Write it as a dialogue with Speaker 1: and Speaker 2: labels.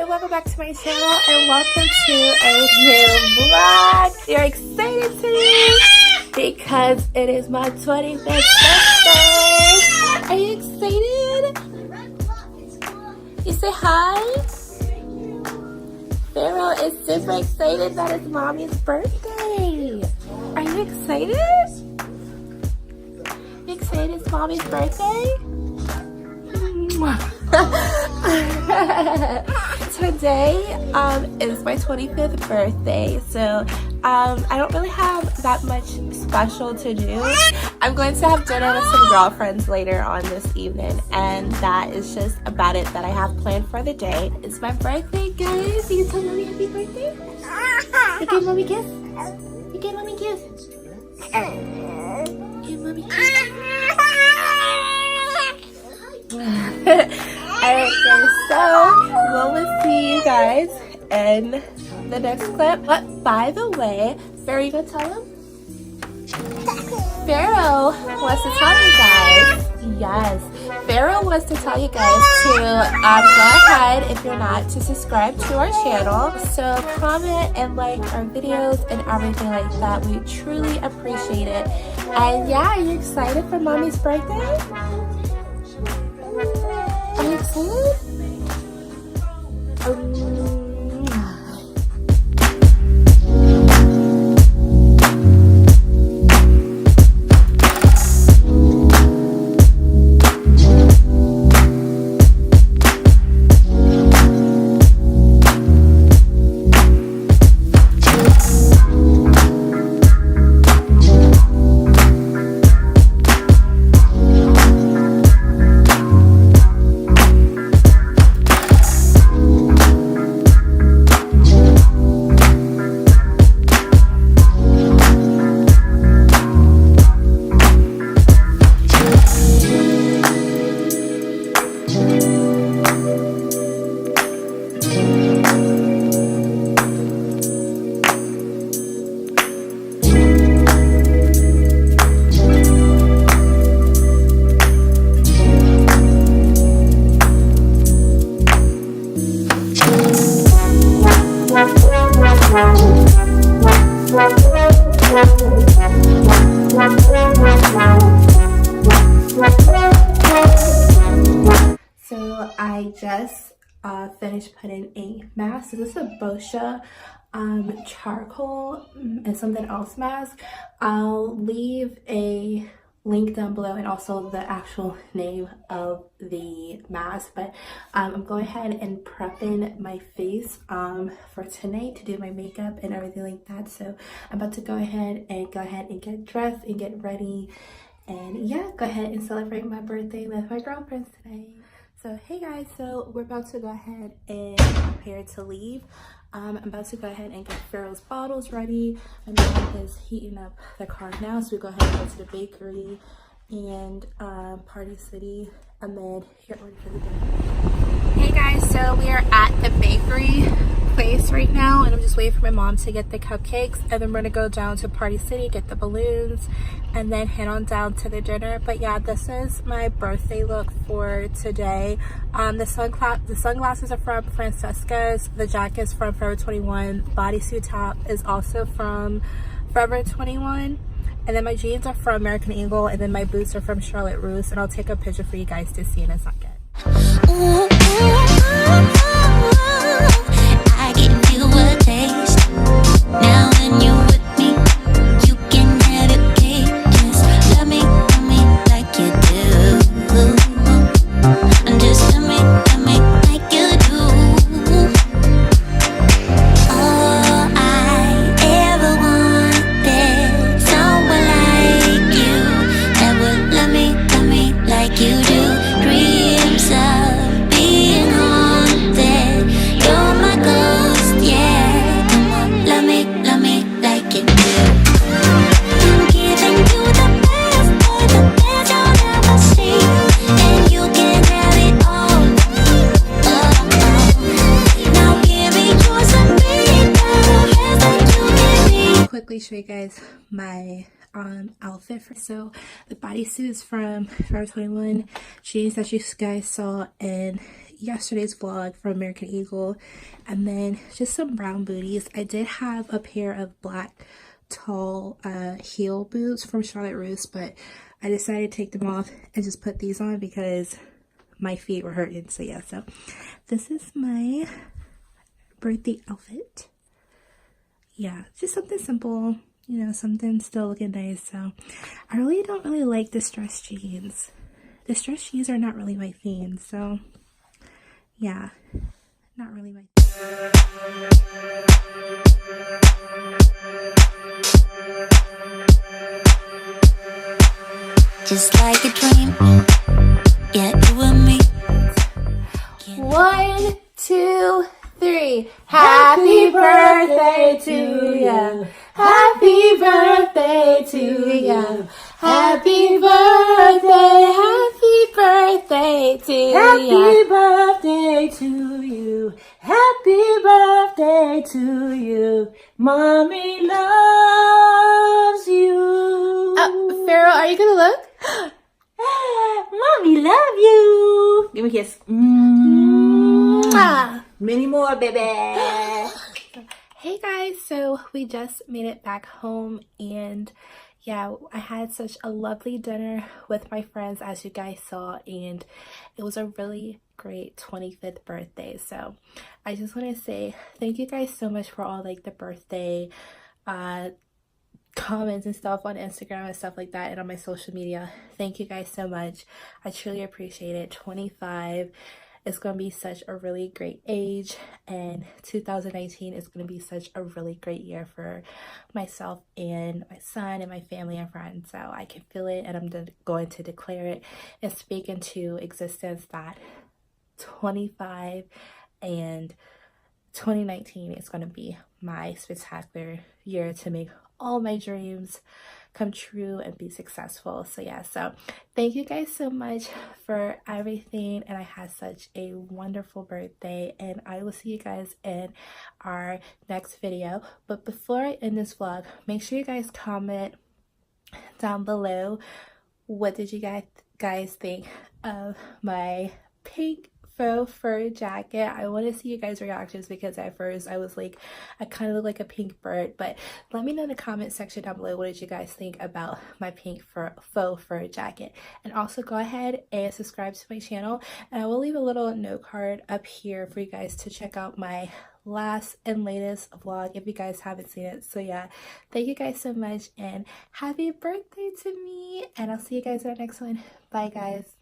Speaker 1: and welcome back to my channel and welcome to a new vlog. You're excited today because it is my 25th birthday. Are you excited? You say hi? Pharaoh is super excited that it's mommy's birthday. Are you excited? You excited it's mommy's birthday? Today is my 25th birthday, so I don't really have that much special to do. I'm going to have dinner with some girlfriends later on this evening, and that is just about it that I have planned for the day. It's my birthday, guys. You tell mommy happy birthday? You give mommy a kiss? You give mommy a kiss? Give mommy a kiss. Alright guys, so we'll see you guys in the next clip. But by the way, Pharaoh, you gonna tell him? Pharaoh wants to tell you guys. Yes, Pharaoh wants to tell you guys to go ahead, if you're not, to subscribe to our channel. So comment and like our videos and everything like that. We truly appreciate it. And yeah, are you excited for mommy's birthday? Are you excited? So I just finished putting a mask. So this is a Boscia charcoal and something else mask. I'll leave a link down below and also the actual name of the mask, but I'm going ahead and prepping my face for tonight to do my makeup and everything like that. So I'm about to go ahead and get dressed and get ready, and yeah, go ahead and celebrate my birthday with my girlfriends today. So hey guys, so we're about to go ahead and prepare to leave. I'm about to go ahead and get Pharaoh's bottles ready. My mom is heating up the car now, so we go ahead and go to the bakery and Party City and then get ready for the dinner. Hey guys, so we are at the bakery place right now, and I'm just waiting for my mom to get the cupcakes, and then we're gonna go down to Party City, get the balloons, and then head on down to the dinner. But yeah, this is my birthday look for today. The sunglasses are from Francesca's, the jacket is from Forever 21, bodysuit top is also from Forever 21, and then my jeans are from American Eagle, and then my boots are from Charlotte Russe, and I'll take a picture for you guys to see in a second. I give you a taste. Now when you with me, you can have it, okay? Just love me like you do. And just love me like you do. All I ever wanted, someone like you that would love me like you do. Dreams of being haunted, you're my ghost, yeah. Come on, love me like you do. I'm giving you the best, boy, the best you'll ever see, and you can have it all. Now give me yours and be the best that you can be. Quickly show you guys my outfit. So the bodysuit is from Forever 21, jeans that you guys saw in yesterday's vlog from American Eagle, and then just some brown booties. I did have a pair of black tall heel boots from Charlotte Russe, but I decided to take them off and just put these on because my feet were hurting. So yeah, so this is my birthday outfit. Yeah, just something simple, you know, something still looking nice. So I really don't really like distressed jeans. Distressed jeans are not really my thing, so yeah, not really my
Speaker 2: just like a dream, yeah, you and me.
Speaker 1: 1, 2, 3. Happy birthday to you. Happy birthday to you. Happy birthday, happy birthday to you.
Speaker 3: Happy birthday to you. Happy birthday to you. Mommy loves you.
Speaker 1: Farrell, are you gonna look?
Speaker 3: Mommy love you. Give me a kiss.
Speaker 1: Mwah.
Speaker 3: Many more, baby.
Speaker 1: Hey guys, so we just made it back home, and yeah, I had such a lovely dinner with my friends, as you guys saw, and it was a really great 25th birthday. So I just want to say thank you guys so much for all like the birthday comments and stuff on Instagram and stuff like that, and on my social media. Thank you guys so much. I truly appreciate it. 25 is going to be such a really great age, and 2019 is going to be such a really great year for myself and my son and my family and friends. So I can feel it, and I'm going to declare it and speak into existence that 25 and 2019 is going to be my spectacular year to make all my dreams come true and be successful. So yeah, so thank you guys so much for everything, and I had such a wonderful birthday, and I will see you guys in our next video. But before I end this vlog, make sure you guys comment down below what did you guys think of my pink faux fur jacket. I want to see you guys' reactions, because at first I was like, I kind of look like a pink bird. But let me know in the comment section down below, what did you guys think about my pink faux fur jacket. And also go ahead and subscribe to my channel, and I will leave a little note card up here for you guys to check out my last and latest vlog if you guys haven't seen it. So yeah, thank you guys so much, and happy birthday to me, and I'll see you guys in the next one. Bye guys.